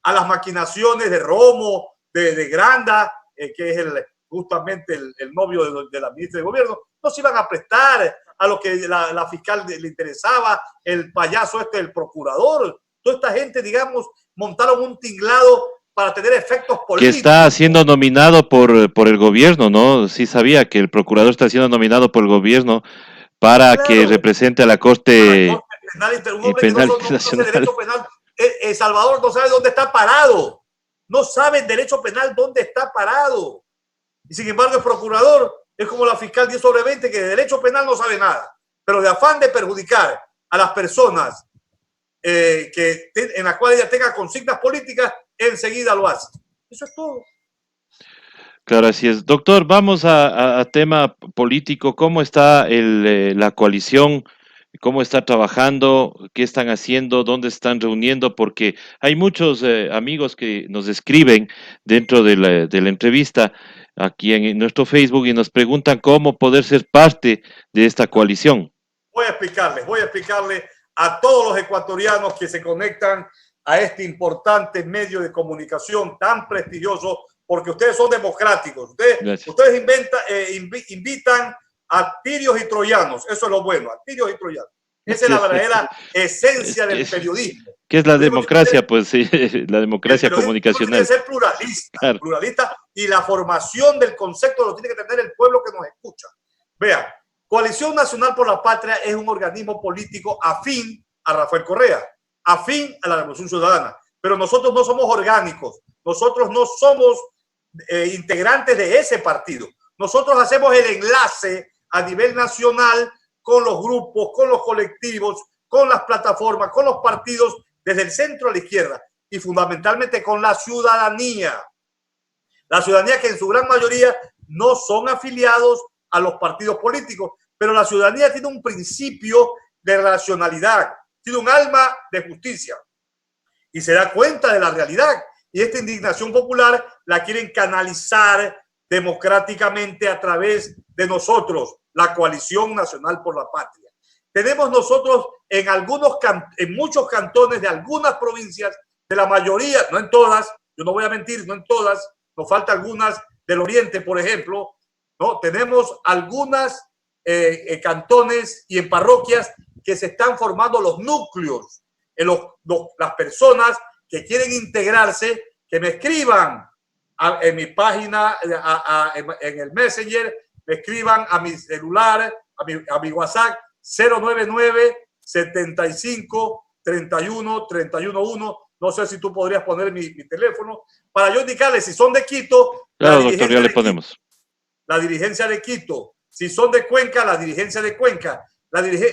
a las maquinaciones de Romo, de Granda, que es justamente el novio de la ministra de Gobierno. No se iban a prestar a lo que la fiscal le interesaba, el payaso el procurador. Toda esta gente, digamos, montaron un tinglado para tener efectos políticos. Que está siendo nominado por el gobierno, ¿no? Sí sabía que el procurador está siendo nominado por el gobierno para que represente a la Corte Penal Internacional. Salvador no sabe dónde está parado. No sabe en derecho penal dónde está parado. Y sin embargo, el procurador es como la fiscal 10/20, que de derecho penal no sabe nada, pero de afán de perjudicar a las personas en las cuales ella tenga consignas políticas, enseguida lo hace. Eso es todo. Claro, así es. Doctor, vamos a tema político. ¿Cómo está la coalición? ¿Cómo está trabajando? ¿Qué están haciendo? ¿Dónde están reuniendo? Porque hay muchos amigos que nos escriben dentro de la entrevista aquí en nuestro Facebook y nos preguntan cómo poder ser parte de esta coalición. Voy a explicarle a todos los ecuatorianos que se conectan a este importante medio de comunicación tan prestigioso, porque ustedes son democráticos. Ustedes invitan a tirios y troyanos. Eso es lo bueno, a tirios y troyanos. Esa es la verdadera esencia del periodismo. ¿Qué es la democracia? Pues sí, la democracia comunicacional. Tiene que ser pluralista, y la formación del concepto lo tiene que tener el pueblo que nos escucha. Vean, Coalición Nacional por la Patria es un organismo político afín a Rafael Correa, afín a la Revolución Ciudadana. pero nosotros no somos orgánicos, nosotros no somos integrantes de ese partido. Nosotros hacemos el enlace a nivel nacional con los grupos, con los colectivos, con las plataformas, con los partidos, desde el centro a la izquierda y fundamentalmente con la ciudadanía. La ciudadanía que en su gran mayoría no son afiliados a los partidos políticos, pero la ciudadanía tiene un principio de racionalidad, tiene un alma de justicia y se da cuenta de la realidad. Y esta indignación popular la quieren canalizar democráticamente a través de nosotros, la Coalición Nacional por la Patria. Tenemos nosotros en muchos cantones de algunas provincias, de la mayoría, no en todas, yo no voy a mentir, no en todas, nos falta algunas del oriente, por ejemplo, ¿no? Tenemos algunas cantones y en parroquias que se están formando los núcleos, las personas que quieren integrarse, que me escriban en mi página, en el Messenger, me escriban a mi celular, a mi WhatsApp, 099-75-31-31-1. No sé si tú podrías poner mi teléfono para yo indicarles si son de Quito. Claro, doctor, ya le ponemos. La dirigencia de Quito. Si son de Cuenca, la dirigencia de Cuenca.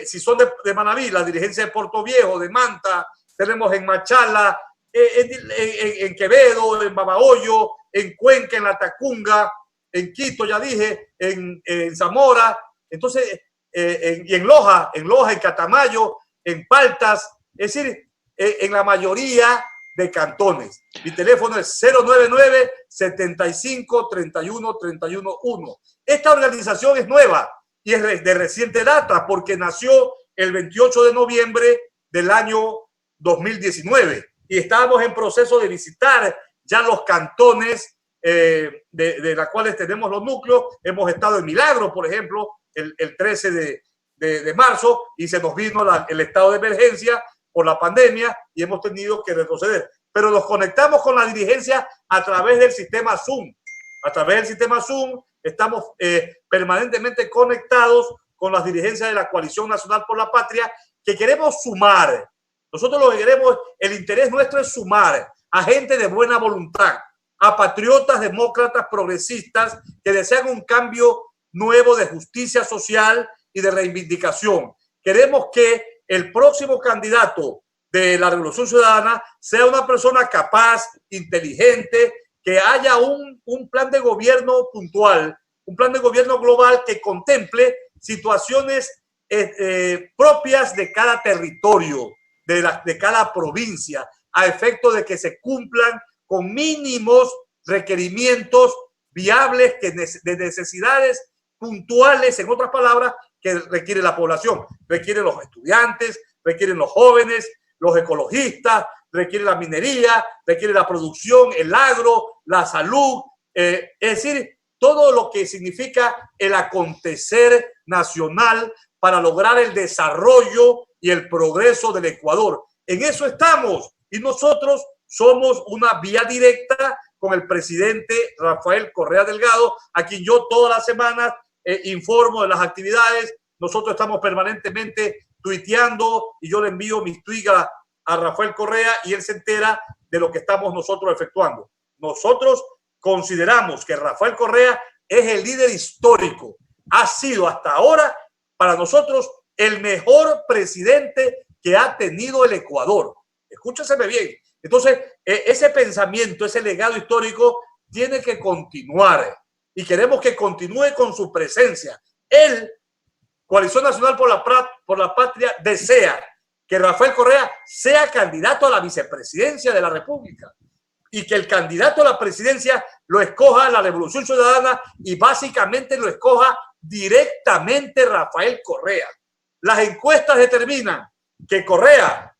Si son de Manabí, la dirigencia de Puerto Viejo, de Manta. Tenemos en Machala, en Quevedo, en Babahoyo, en Cuenca, en La Tacunga, en Quito, ya dije, en Zamora. Entonces, y en Loja, en Catamayo, en Paltas, es decir, en la mayoría de cantones. Mi teléfono es 099-75-31-31-1. Esta organización es nueva y es de reciente data porque nació el 28 de noviembre del año 2019 y estábamos en proceso de visitar ya los cantones de las cuales tenemos los núcleos. Hemos estado en Milagro, por ejemplo, el 13 de marzo y se nos vino el estado de emergencia por la pandemia y hemos tenido que retroceder. Pero nos conectamos con la dirigencia a través del sistema Zoom. A través del sistema Zoom estamos permanentemente conectados con las dirigencias de la Coalición Nacional por la Patria que queremos sumar. Nosotros lo que queremos, el interés nuestro es sumar a gente de buena voluntad, a patriotas, demócratas, progresistas que desean un cambio nuevo de justicia social y de reivindicación. Queremos que el próximo candidato de la Revolución Ciudadana sea una persona capaz, inteligente, que haya un plan de gobierno puntual, un plan de gobierno global que contemple situaciones propias de cada territorio, de cada provincia, a efecto de que se cumplan con mínimos requerimientos viables de necesidades puntuales, en otras palabras, que requiere la población, requieren los estudiantes, requieren los jóvenes, los ecologistas, requiere la minería, requiere la producción, el agro, la salud, es decir, todo lo que significa el acontecer nacional para lograr el desarrollo y el progreso del Ecuador. En eso estamos y nosotros somos una vía directa con el presidente Rafael Correa Delgado, a quien yo todas las semanas informo de las actividades. Nosotros estamos permanentemente tuiteando y yo le envío mis tweets a Rafael Correa y él se entera de lo que estamos nosotros efectuando. Nosotros consideramos que Rafael Correa es el líder histórico. Ha sido hasta ahora para nosotros el mejor presidente que ha tenido el Ecuador. Escúcheseme bien. Entonces, ese pensamiento, ese legado histórico tiene que continuar y queremos que continúe con su presencia. Él, Coalición Nacional por la Patria, desea que Rafael Correa sea candidato a la vicepresidencia de la República y que el candidato a la presidencia lo escoja la Revolución Ciudadana y básicamente lo escoja directamente Rafael Correa. Las encuestas determinan que Correa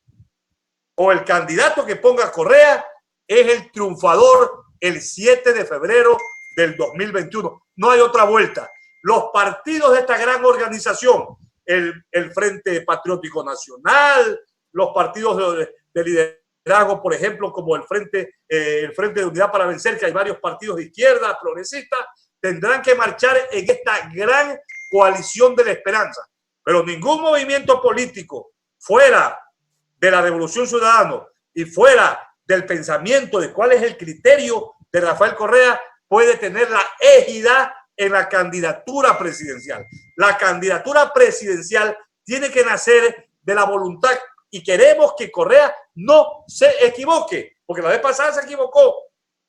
o el candidato que ponga Correa es el triunfador el 7 de febrero del 2021. No hay otra vuelta. Los partidos de esta gran organización, el Frente Patriótico Nacional, los partidos de liderazgo, por ejemplo, como el Frente de Unidad para Vencer, que hay varios partidos de izquierda, progresistas, tendrán que marchar en esta gran coalición de la esperanza. Pero ningún movimiento político fuera de la Revolución Ciudadana y fuera del pensamiento, de cuál es el criterio de Rafael Correa, puede tener la égida en la candidatura presidencial. La candidatura presidencial tiene que nacer de la voluntad y queremos que Correa no se equivoque, porque la vez pasada se equivocó.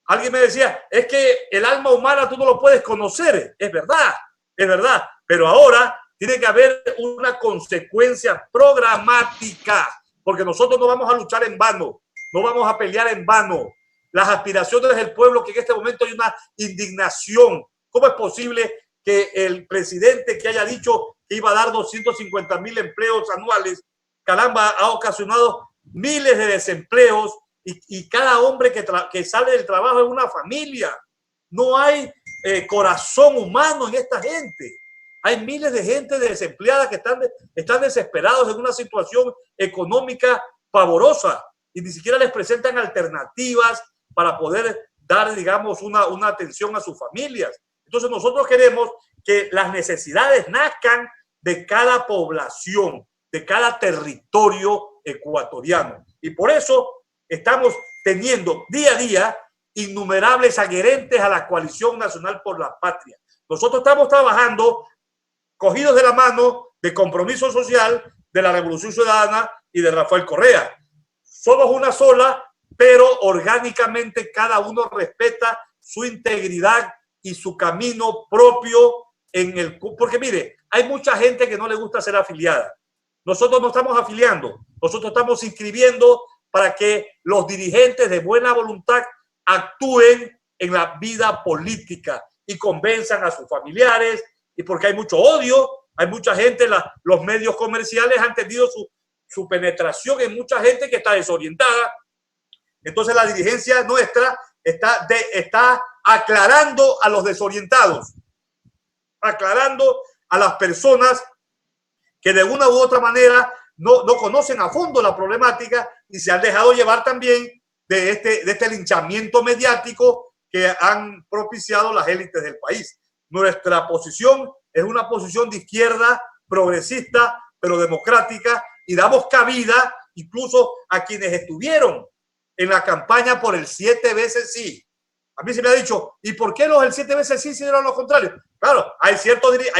Alguien me decía, es que el alma humana tú no lo puedes conocer. Es verdad, pero ahora tiene que haber una consecuencia programática, porque nosotros no vamos a luchar en vano, no vamos a pelear en vano. Las aspiraciones del pueblo, que en este momento hay una indignación. ¿Cómo es posible que el presidente que haya dicho que iba a dar 250,000 empleos anuales, caramba, ha ocasionado miles de desempleos y cada hombre que sale del trabajo es una familia? No hay corazón humano en esta gente. Hay miles de gente desempleada que están desesperados en una situación económica pavorosa y ni siquiera les presentan alternativas para poder dar, digamos, una atención a sus familias. Entonces nosotros queremos que las necesidades nazcan de cada población, de cada territorio ecuatoriano. Y por eso estamos teniendo día a día innumerables adherentes a la Coalición Nacional por la Patria. Nosotros estamos trabajando cogidos de la mano de Compromiso Social, de la Revolución Ciudadana y de Rafael Correa. Somos una sola, pero orgánicamente cada uno respeta su integridad y su camino propio porque mire, hay mucha gente que no le gusta ser afiliada. Nosotros no estamos afiliando, nosotros estamos inscribiendo para que los dirigentes de buena voluntad actúen en la vida política y convenzan a sus familiares, y porque hay mucho odio, hay mucha gente, los medios comerciales han tenido su penetración en mucha gente que está desorientada. Entonces la dirigencia nuestra está aclarando a los desorientados, aclarando a las personas que de una u otra manera no conocen a fondo la problemática y se han dejado llevar también de este linchamiento mediático que han propiciado las élites del país. Nuestra posición es una posición de izquierda, progresista, pero democrática, y damos cabida incluso a quienes estuvieron en la campaña por el 7 veces sí. A mí se me ha dicho, ¿y por qué los del 7 veces sí hicieron lo contrario? Claro, hay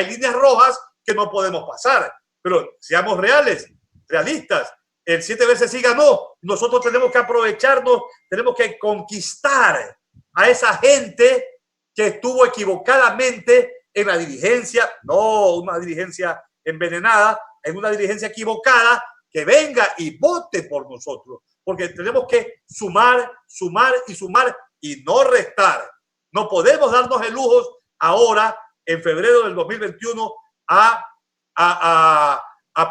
líneas rojas que no podemos pasar, pero seamos realistas. El 7 veces sí ganó. Nosotros tenemos que aprovecharnos, tenemos que conquistar a esa gente que estuvo equivocadamente en la dirigencia, no una dirigencia envenenada, en una dirigencia equivocada, que venga y vote por nosotros, porque tenemos que sumar y no restar. No podemos darnos el lujo ahora, en febrero del 2021, a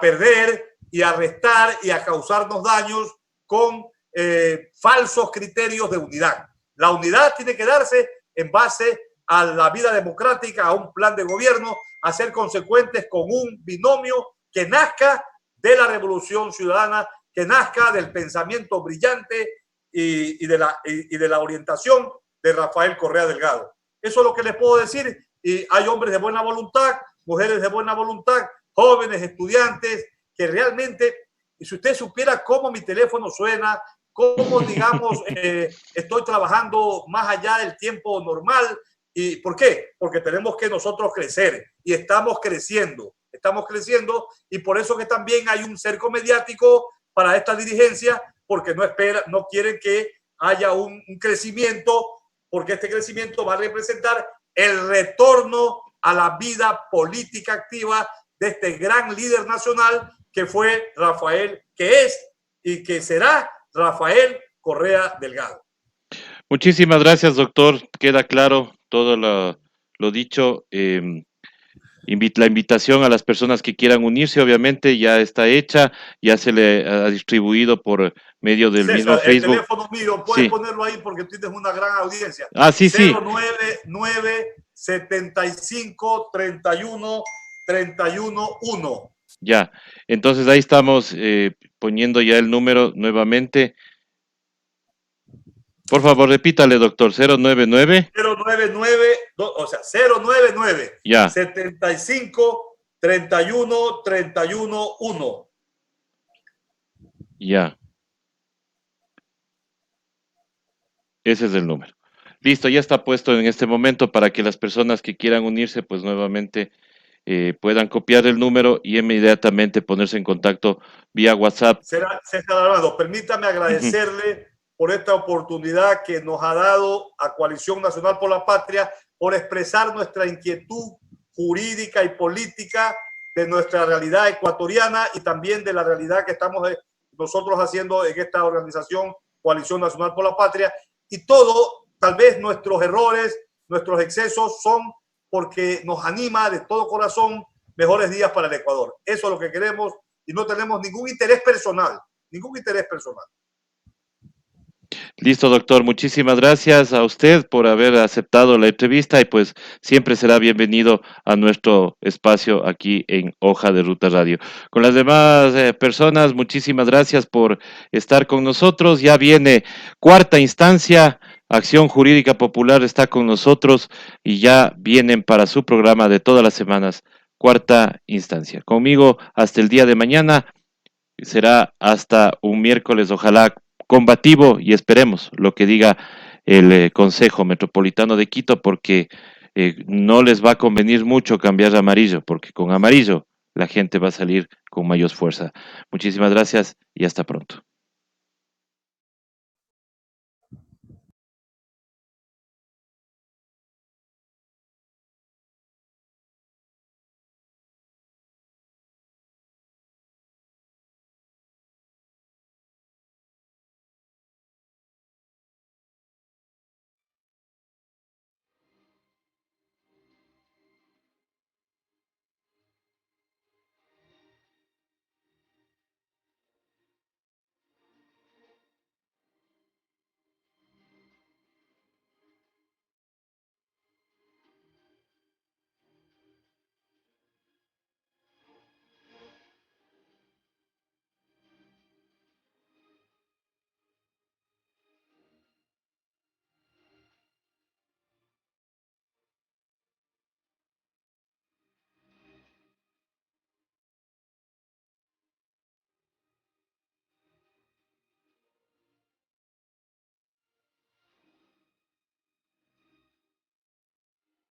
perder y a restar y a causarnos daños con falsos criterios de unidad. La unidad tiene que darse en base a la vida democrática, a un plan de gobierno, a ser consecuentes con un binomio que nazca de la Revolución Ciudadana, que nazca del pensamiento brillante y de la orientación de Rafael Correa Delgado. Eso es lo que les puedo decir. Y hay hombres de buena voluntad, mujeres de buena voluntad, jóvenes, estudiantes, que realmente, y si usted supiera cómo mi teléfono suena, cómo, digamos, estoy trabajando más allá del tiempo normal. ¿Y por qué? Porque tenemos que nosotros crecer y estamos creciendo, y por eso que también hay un cerco mediático para esta dirigencia, porque no quieren que haya un crecimiento, porque este crecimiento va a representar el retorno a la vida política activa de este gran líder nacional que fue Rafael, que es y que será Rafael Correa Delgado. Muchísimas gracias, doctor. Queda claro todo lo dicho. La invitación a las personas que quieran unirse, obviamente, ya está hecha, ya se le ha distribuido por medio del César, mismo Facebook. El teléfono mío, puedes sí. Ponerlo ahí porque tienes una gran audiencia. Ah, sí, sí. 099 75 31 31 1. Ya, entonces ahí estamos poniendo ya el número nuevamente. Por favor, repítale, doctor, 099. 099, o sea, 099. Ya. 75 31 31 1. Ya. Ese es el número. Listo, ya está puesto en este momento para que las personas que quieran unirse, pues nuevamente puedan copiar el número y inmediatamente ponerse en contacto vía WhatsApp. César Armando, permítame Ujú. agradecerle por esta oportunidad que nos ha dado a Coalición Nacional por la Patria por expresar nuestra inquietud jurídica y política de nuestra realidad ecuatoriana y también de la realidad que estamos nosotros haciendo en esta organización Coalición Nacional por la Patria. Y todo, tal vez nuestros errores, nuestros excesos son porque nos anima de todo corazón mejores días para el Ecuador. Eso es lo que queremos y no tenemos ningún interés personal, ningún interés personal. Listo, doctor. Muchísimas gracias a usted por haber aceptado la entrevista y pues siempre será bienvenido a nuestro espacio aquí en Hoja de Ruta Radio. Con las demás personas, muchísimas gracias por estar con nosotros. Ya viene cuarta instancia. Acción Jurídica Popular está con nosotros y ya vienen para su programa de todas las semanas, cuarta instancia. Conmigo hasta el día de mañana. Será hasta un miércoles, ojalá combativo, y esperemos lo que diga el Consejo Metropolitano de Quito, porque no les va a convenir mucho cambiar a amarillo, porque con amarillo la gente va a salir con mayor fuerza. Muchísimas gracias y hasta pronto.